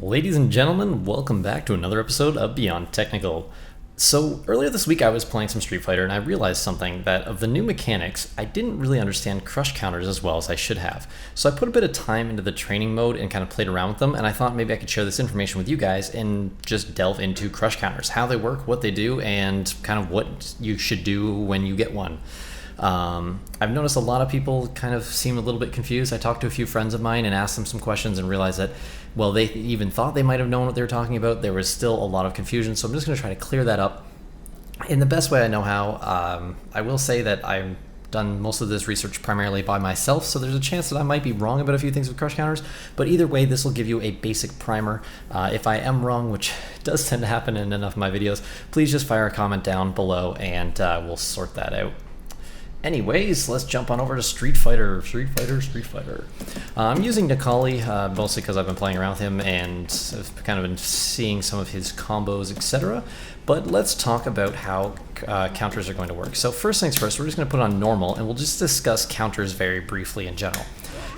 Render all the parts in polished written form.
Ladies and gentlemen, welcome back to another episode of Beyond Technical. So earlier this week I was playing some Street Fighter and I realized something, that of the new mechanics, I didn't really understand crush counters as well as I should have. So I put a bit of time into the training mode and kind of played around with them, and I thought maybe I could share this information with you guys and just delve into crush counters, how they work, what they do, and kind of what you should do when you get one. I've noticed a lot of people kind of seem a little bit confused. I talked to a few friends of mine and asked them some questions and realized that, well, they even thought they might have known what they were talking about. There was still a lot of confusion, so I'm just going to try to clear that up in the best way I know how. I will say that I've done most of this research primarily by myself, so there's a chance that I might be wrong about a few things with crush counters, but either way, this will give you a basic primer. If I am wrong, which does tend to happen in enough of my videos, please just fire a comment down below and we'll sort that out. Anyways, let's jump on over to Street Fighter. I'm using Nikali mostly because I've been playing around with him and I've kind of been seeing some of his combos, etc. But let's talk about how counters are going to work. So first things first, we're just going to put on normal and we'll just discuss counters very briefly in general.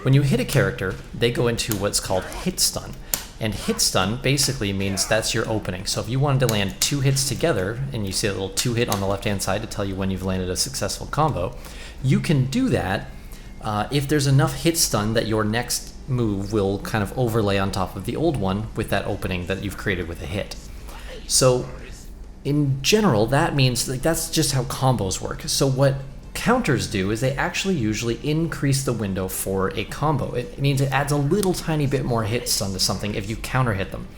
When you hit a character, they go into what's called hit stun. And hit stun basically means that's your opening. So if you wanted to land 2 hits together, and you see a little 2 hit on the left hand side to tell you when you've landed a successful combo, you can do that if there's enough hit stun that your next move will kind of overlay on top of the old one with that opening that you've created with a hit. So in general, that means that's just how combos work. So what counters do is they actually usually increase the window for a combo. It means it adds a little tiny bit more hit stun to something if you counter hit them.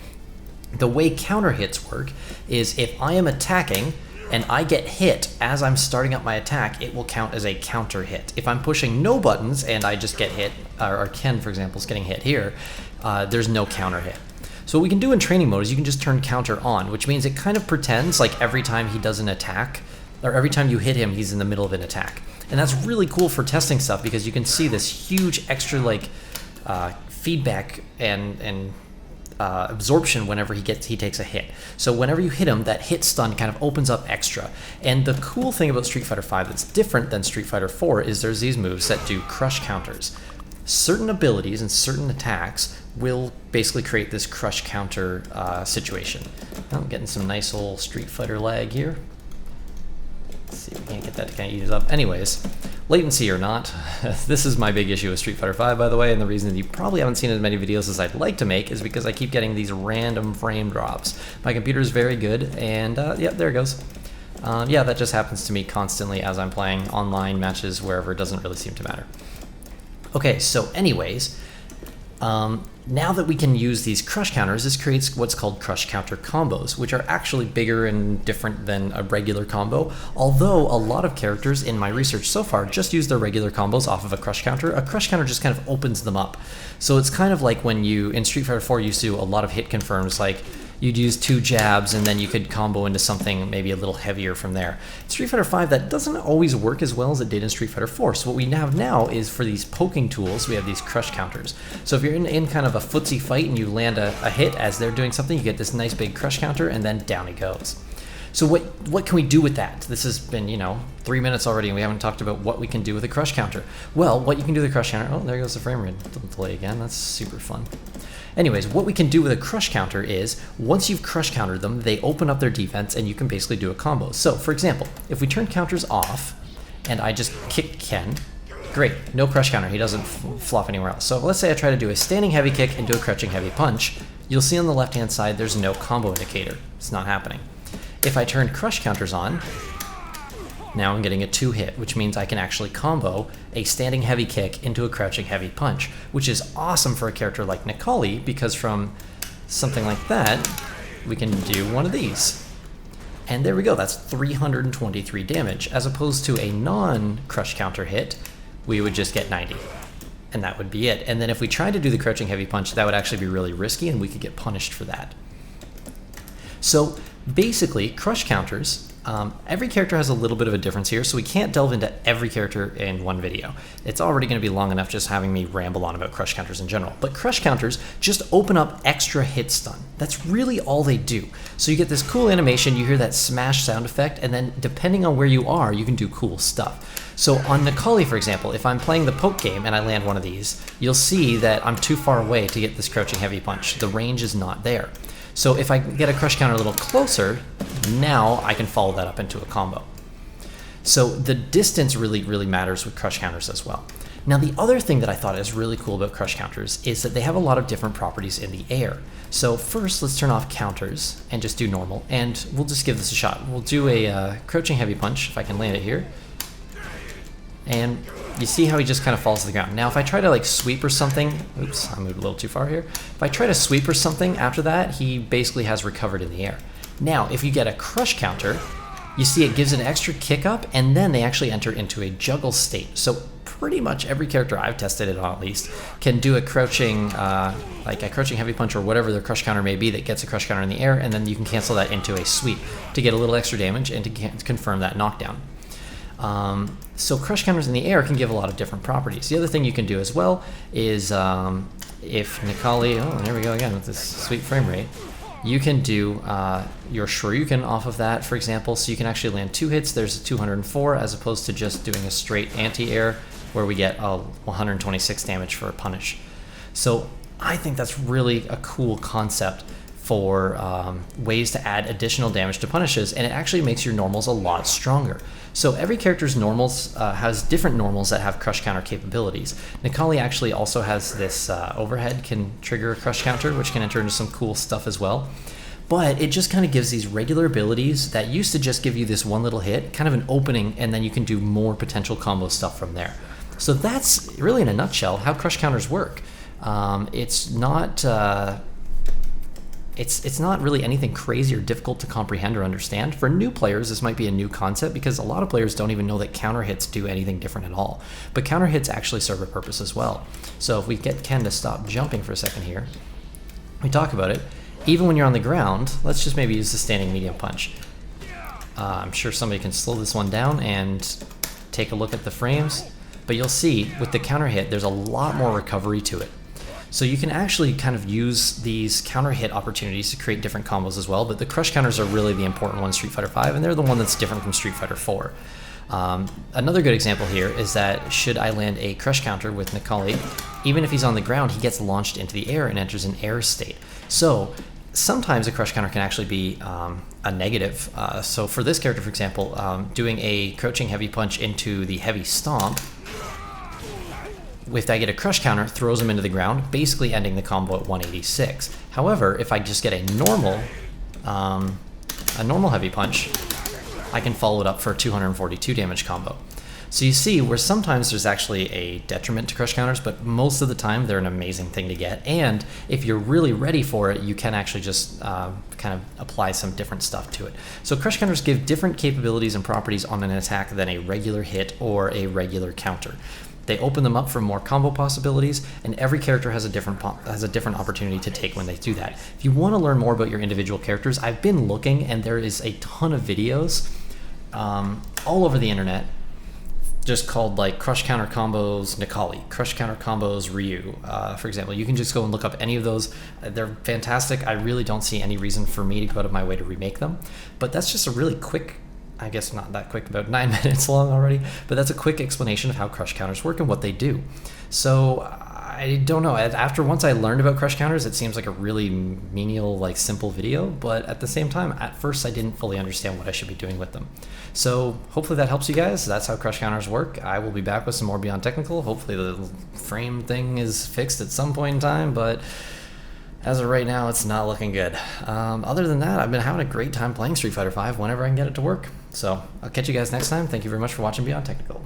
The way counter hits work is if I am attacking and I get hit as I'm starting up my attack, it will count as a counter hit. If I'm pushing no buttons and I just get hit, or Ken for example is getting hit here, there's no counter hit. So what we can do in training mode is you can just turn counter on, which means it kind of pretends like every time he does an attack, or every time you hit him, he's in the middle of an attack. And that's really cool for testing stuff because you can see this huge extra feedback and absorption whenever he takes a hit. So whenever you hit him, that hit stun kind of opens up extra. And the cool thing about Street Fighter V that's different than Street Fighter IV is there's these moves that do crush counters. Certain abilities and certain attacks will basically create this crush counter situation. I'm getting some nice old Street Fighter lag here. Let's see if we can't get that to kind of ease up. Anyways, latency or not, this is my big issue with Street Fighter V, by the way, and the reason that you probably haven't seen as many videos as I'd like to make is because I keep getting these random frame drops. My computer is very good, and yeah, there it goes. Yeah, that just happens to me constantly as I'm playing online matches wherever it doesn't really seem to matter. Okay, so anyways, now that we can use these crush counters, this creates what's called crush counter combos, which are actually bigger and different than a regular combo, although a lot of characters in my research so far just use their regular combos off of a crush counter. A crush counter just kind of opens them up. So it's kind of like when you, in Street Fighter 4, you used to do a lot of hit confirms, like you'd use 2 jabs and then you could combo into something maybe a little heavier from there. In Street Fighter V, that doesn't always work as well as it did in Street Fighter 4. So what we have now is for these poking tools, we have these crush counters. So if you're in kind of a footsie fight and you land a hit as they're doing something, you get this nice big crush counter and then down he goes. So what can we do with that? This has been, 3 minutes already and we haven't talked about what we can do with a crush counter. Well, what you can do with a crush counter, oh, there goes the frame rate delay again, that's super fun. Anyways, what we can do with a crush counter is, once you've crush countered them, they open up their defense and you can basically do a combo. So, for example, if we turn counters off and I just kick Ken, great, no crush counter, he doesn't flop anywhere else. So let's say I try to do a standing heavy kick and do a crouching heavy punch, you'll see on the left hand side there's no combo indicator, it's not happening. If I turn crush counters on, now I'm getting a 2 hit, which means I can actually combo a standing heavy kick into a crouching heavy punch, which is awesome for a character like Nikali, because from something like that, we can do one of these. And there we go, that's 323 damage. As opposed to a non-crush counter hit, we would just get 90. And that would be it. And then if we tried to do the crouching heavy punch, that would actually be really risky and we could get punished for that. So basically, crush counters Every character has a little bit of a difference here, so we can't delve into every character in one video. It's already going to be long enough just having me ramble on about crush counters in general. But crush counters just open up extra hit stun. That's really all they do. So you get this cool animation, you hear that smash sound effect, and then depending on where you are, you can do cool stuff. So on Nikali, for example, if I'm playing the poke game and I land one of these, you'll see that I'm too far away to get this crouching heavy punch. The range is not there. So if I get a crush counter a little closer, now I can follow that up into a combo. So the distance really matters with crush counters as well. Now the other thing that I thought is really cool about crush counters is that they have a lot of different properties in the air. So first let's turn off counters and just do normal, and we'll just give this a shot. We'll do a crouching heavy punch, if I can land it here. And you see how he just kind of falls to the ground. Now if I try to like sweep or something, oops, I moved a little too far here. If I try to sweep or something after that, he basically has recovered in the air. Now if you get a crush counter, you see it gives an extra kick up, and then they actually enter into a juggle state. So pretty much every character I've tested it on at least can do a crouching, like a crouching heavy punch or whatever their crush counter may be that gets a crush counter in the air, and then you can cancel that into a sweep to get a little extra damage and to confirm that knockdown. So crush counters in the air can give a lot of different properties. The other thing you can do as well is if Nikali, oh there we go again with this sweet frame rate, you can do your Shoryuken off of that, for example, so you can actually land 2 hits. There's a 204 as opposed to just doing a straight anti-air where we get a 126 damage for a punish. So I think that's really a cool concept for ways to add additional damage to punishes, and it actually makes your normals a lot stronger. So every character's normals has different normals that have crush counter capabilities. Nikali actually also has this overhead can trigger a crush counter, which can enter into some cool stuff as well. But it just kind of gives these regular abilities that used to just give you this one little hit, kind of an opening, and then you can do more potential combo stuff from there. So that's really in a nutshell how crush counters work. It's not really anything crazy or difficult to comprehend or understand. For new players, this might be a new concept because a lot of players don't even know that counter hits do anything different at all. But counter hits actually serve a purpose as well. So if we get Ken to stop jumping for a second here, we talk about it. Even when you're on the ground, let's just maybe use the standing medium punch. I'm sure somebody can slow this one down and take a look at the frames, but you'll see with the counter hit, there's a lot more recovery to it. So you can actually kind of use these counter hit opportunities to create different combos as well, but the crush counters are really the important one in Street Fighter V, and they're the one that's different from Street Fighter IV. Another good example here is that should I land a crush counter with Nikali, even if he's on the ground, he gets launched into the air and enters an air state. So sometimes a crush counter can actually be a negative. So for this character, for example, doing a crouching heavy punch into the heavy stomp, if I get a crush counter, throws him into the ground, basically ending the combo at 186. However, if I just get a normal heavy punch, I can follow it up for a 242 damage combo. So you see where sometimes there's actually a detriment to crush counters, but most of the time they're an amazing thing to get. And if you're really ready for it, you can actually just kind of apply some different stuff to it. So crush counters give different capabilities and properties on an attack than a regular hit or a regular counter. They open them up for more combo possibilities, and every character has a different opportunity to take when they do that. If you want to learn more about your individual characters, I've been looking, and there is a ton of videos all over the internet just called like crush counter combos Nikali, crush counter combos Ryu, for example. You can just go and look up any of those. They're fantastic. I really don't see any reason for me to go out of my way to remake them, but that's just a really quick, I guess not that quick, about 9 minutes long already, but that's a quick explanation of how crush counters work and what they do. So I don't know, once I learned about crush counters, it seems like a really menial, like simple video, but at the same time, at first I didn't fully understand what I should be doing with them. So hopefully that helps you guys. That's how crush counters work. I will be back with some more Beyond Technical. Hopefully the frame thing is fixed at some point in time, but as of right now, it's not looking good. Other than that, I've been having a great time playing Street Fighter V whenever I can get it to work. So I'll catch you guys next time. Thank you very much for watching Beyond Technical.